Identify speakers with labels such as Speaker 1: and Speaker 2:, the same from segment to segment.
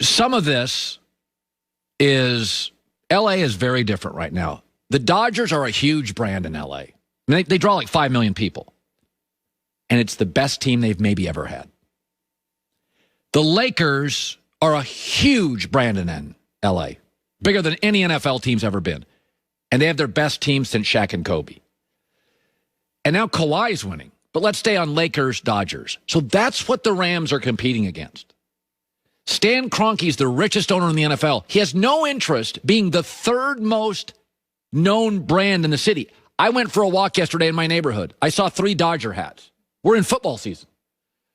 Speaker 1: some of this is L.A. is very different right now. The Dodgers are a huge brand in L.A. They draw like 5 million people. And it's the best team they've maybe ever had. The Lakers are a huge brand in L.A., bigger than any NFL team's ever been. And they have their best team since Shaq and Kobe. And now Kawhi's winning. But let's stay on Lakers, Dodgers. So that's what the Rams are competing against. Stan Kroenke's the richest owner in the NFL. He has no interest being the third most known brand in the city. I went for a walk yesterday in my neighborhood. I saw 3 Dodger hats. We're in football season.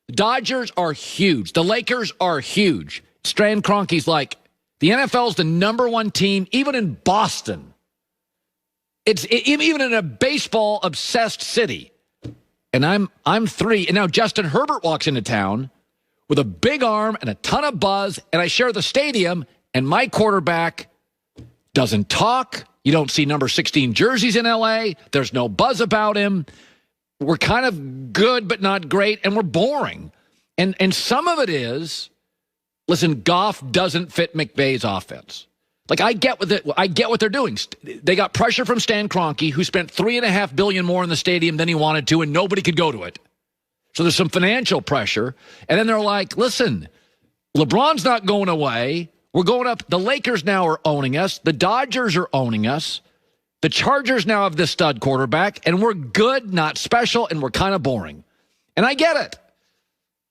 Speaker 1: The Dodgers are huge. The Lakers are huge. Stan Kroenke's like, the NFL's the #1 team, even in Boston. Even in a baseball-obsessed city. And I'm 3. And now Justin Herbert walks into town with a big arm and a ton of buzz, and I share the stadium, and my quarterback doesn't talk. You don't see number 16 jerseys in L.A. There's no buzz about him. We're kind of good but not great, and we're boring. And some of it is, listen, Goff doesn't fit McVay's offense. Like, I get what they're doing. They got pressure from Stan Kroenke, who spent $3.5 billion more in the stadium than he wanted to, and nobody could go to it. So there's some financial pressure. And then they're like, listen, LeBron's not going away. We're going up. The Lakers now are owning us. The Dodgers are owning us. The Chargers now have this stud quarterback, and we're good, not special, and we're kind of boring. And I get it.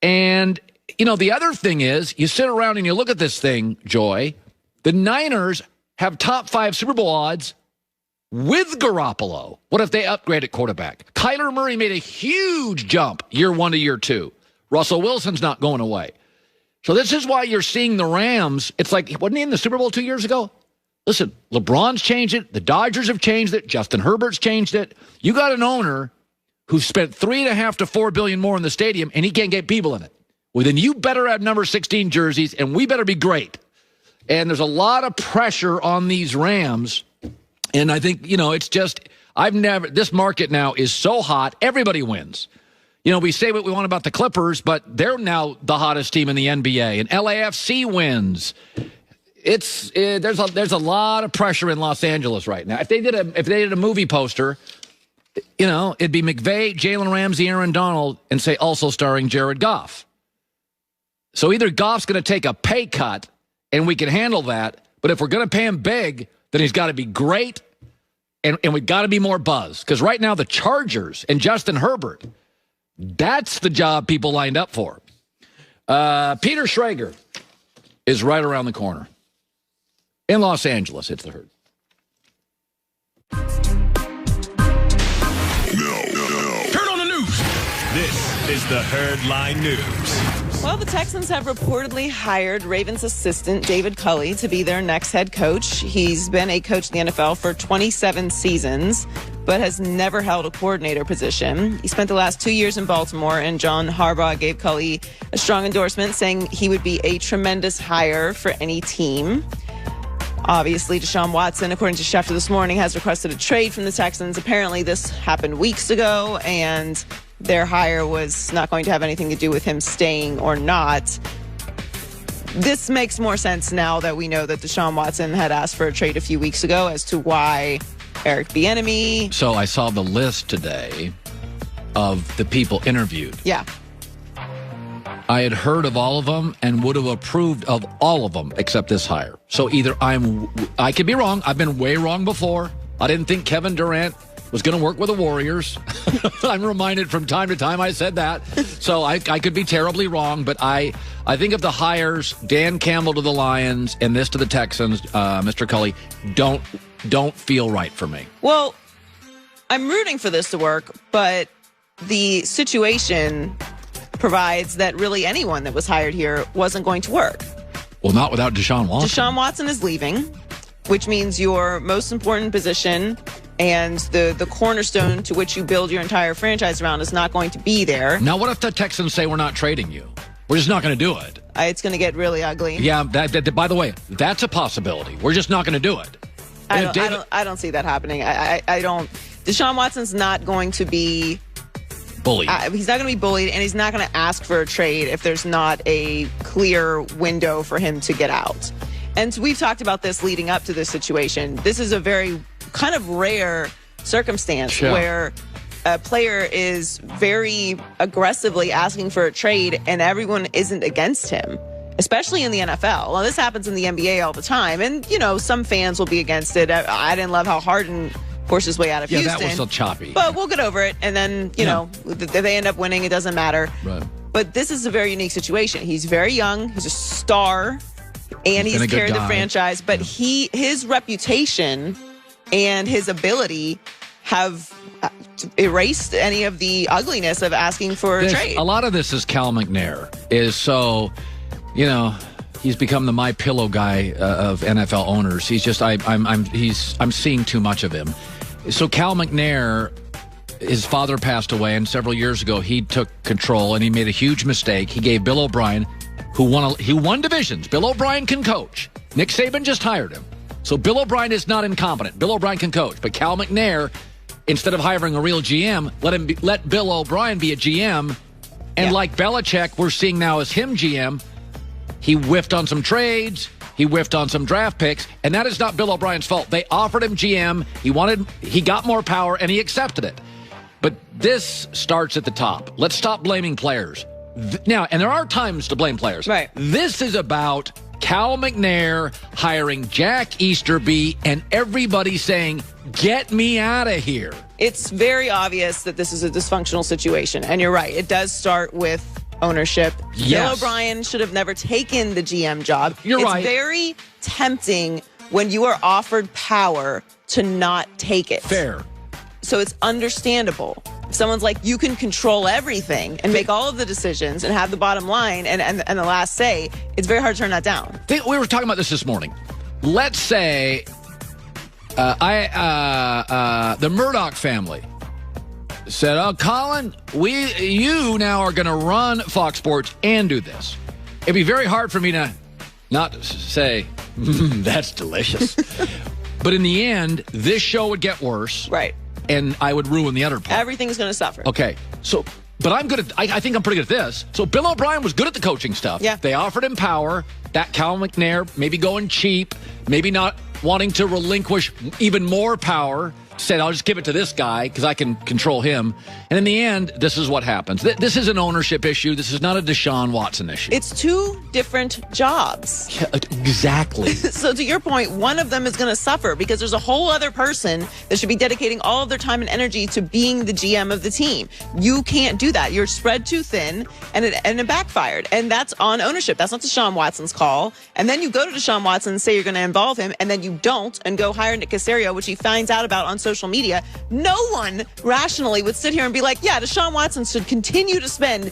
Speaker 1: And, you know, the other thing is, you sit around and you look at this thing, Joy, the Niners have top 5 Super Bowl odds with Garoppolo. What if they upgrade at quarterback? Kyler Murray made a huge jump year 1 to year 2. Russell Wilson's not going away. So this is why you're seeing the Rams. It's like, wasn't he in the Super Bowl 2 years ago? Listen, LeBron's changed it. The Dodgers have changed it. Justin Herbert's changed it. You got an owner who spent $3.5 to $4 billion more in the stadium, and he can't get people in it. Well, then you better have number 16 jerseys, and we better be great. And there's a lot of pressure on these Rams. And I think, you know, it's just, this market now is so hot, everybody wins. You know, we say what we want about the Clippers, but they're now the hottest team in the NBA, and LAFC wins. There's a lot of pressure in Los Angeles right now. If they did a movie poster, you know, it'd be McVay, Jalen Ramsey, Aaron Donald, and say also starring Jared Goff. So either Goff's going to take a pay cut, and we can handle that, but if we're going to pay him big, then he's got to be great, and we've got to be more buzz. Because right now the Chargers and Justin Herbert, that's the job people lined up for. Peter Schrager is right around the corner. In Los Angeles, it's the Herd.
Speaker 2: Turn on the news. This is the Herd Line News.
Speaker 3: Well, the Texans have reportedly hired Ravens assistant David Culley to be their next head coach. He's been a coach in the NFL for 27 seasons, but has never held a coordinator position. He spent the last 2 years in Baltimore, and John Harbaugh gave Culley a strong endorsement, saying he would be a tremendous hire for any team. Obviously, Deshaun Watson, according to Schefter this morning, has requested a trade from the Texans. Apparently, this happened weeks ago, and their hire was not going to have anything to do with him staying or not. This makes more sense now that we know that Deshaun Watson had asked for a trade a few weeks ago as to why Eric Bieniemy.
Speaker 1: So I saw the list today of the people interviewed.
Speaker 3: Yeah.
Speaker 1: I had heard of all of them and would have approved of all of them except this hire. So either I could be wrong. I've been way wrong before. I didn't think Kevin Durant was going to work with the Warriors. I'm reminded from time to time I said that. So I could be terribly wrong, but I think of the hires, Dan Campbell to the Lions and this to the Texans, Mr. Culley, don't feel right for me.
Speaker 3: Well, I'm rooting for this to work, but the situation provides that really anyone that was hired here wasn't going to work.
Speaker 1: Well, not without Deshaun Watson.
Speaker 3: Deshaun Watson is leaving, which means your most important position and the cornerstone to which you build your entire franchise around is not going to be there.
Speaker 1: Now, what if the Texans say we're not trading you? We're just not going to do it.
Speaker 3: It's going to get really ugly.
Speaker 1: Yeah, by the way, that's a possibility. We're just not going to do it.
Speaker 3: I don't see that happening. I don't. Deshaun Watson's not going to be
Speaker 1: bullied.
Speaker 3: He's not going to be bullied, and he's not going to ask for a trade if there's not a clear window for him to get out. And we've talked about this leading up to this situation. This is a very kind of rare circumstance where a player is very aggressively asking for a trade and everyone isn't against him, especially in the NFL. Well, this happens in the NBA all the time. And, some fans will be against it. I didn't love how Harden forced his way out of Houston.
Speaker 1: Yeah, that was so choppy.
Speaker 3: But we'll get over it. And then, they end up winning. It doesn't matter.
Speaker 1: Right.
Speaker 3: But this is a very unique situation. He's very young. He's a star. And he's carried the franchise. But his reputation and his ability have erased any of the ugliness of asking for a trade.
Speaker 1: A lot of this is Cal McNair is so, he's become the My Pillow guy of NFL owners. He's just I'm seeing too much of him. So Cal McNair, his father passed away, and several years ago he took control and he made a huge mistake. He gave Bill O'Brien, who won divisions. Bill O'Brien can coach. Nick Saban just hired him. So Bill O'Brien is not incompetent. Bill O'Brien can coach, but Cal McNair, instead of hiring a real GM, let Bill O'Brien be a GM. And like Belichick, we're seeing now as him GM, he whiffed on some trades, he whiffed on some draft picks, and that is not Bill O'Brien's fault. They offered him GM, he got more power, and he accepted it. But this starts at the top. Let's stop blaming players. Now, and there are times to blame players.
Speaker 3: Right.
Speaker 1: This is about Cal McNair hiring Jack Easterby and everybody saying, get me out of here.
Speaker 3: It's very obvious that this is a dysfunctional situation. And you're right. It does start with ownership.
Speaker 1: Yes.
Speaker 3: Bill O'Brien should have never taken the GM job.
Speaker 1: You're right.
Speaker 3: It's very tempting when you are offered power to not take it.
Speaker 1: Fair.
Speaker 3: So it's understandable. If someone's like, you can control everything and make all of the decisions and have the bottom line and the last say, it's very hard to turn that down.
Speaker 1: We were talking about this morning. Let's say the Murdoch family said, "Oh, Colin, you now are going to run Fox Sports and do this." It'd be very hard for me to not say, "That's delicious." But in the end, this show would get worse,
Speaker 3: right?
Speaker 1: And I would ruin the other part.
Speaker 3: Everything's going to suffer.
Speaker 1: Okay, so. But I'm good at, I think I'm pretty good at this. So Bill O'Brien was good at the coaching stuff.
Speaker 3: Yeah.
Speaker 1: They offered him power. That Cal McNair, maybe going cheap, maybe not wanting to relinquish even more power, said, I'll just give it to this guy because I can control him. And in the end, this is what happens. This is an ownership issue. This is not a Deshaun Watson issue.
Speaker 3: It's two different jobs.
Speaker 1: Yeah, exactly.
Speaker 3: So to your point, one of them is going to suffer because there's a whole other person that should be dedicating all of their time and energy to being the GM of the team. You can't do that. You're spread too thin, and it backfired. And that's on ownership. That's not Deshaun Watson's call. And then you go to Deshaun Watson and say you're going to involve him, and then you don't, and go hire Nick Caserio, which he finds out about on social media. No one rationally would sit here and be like, yeah, Deshaun Watson should continue to spend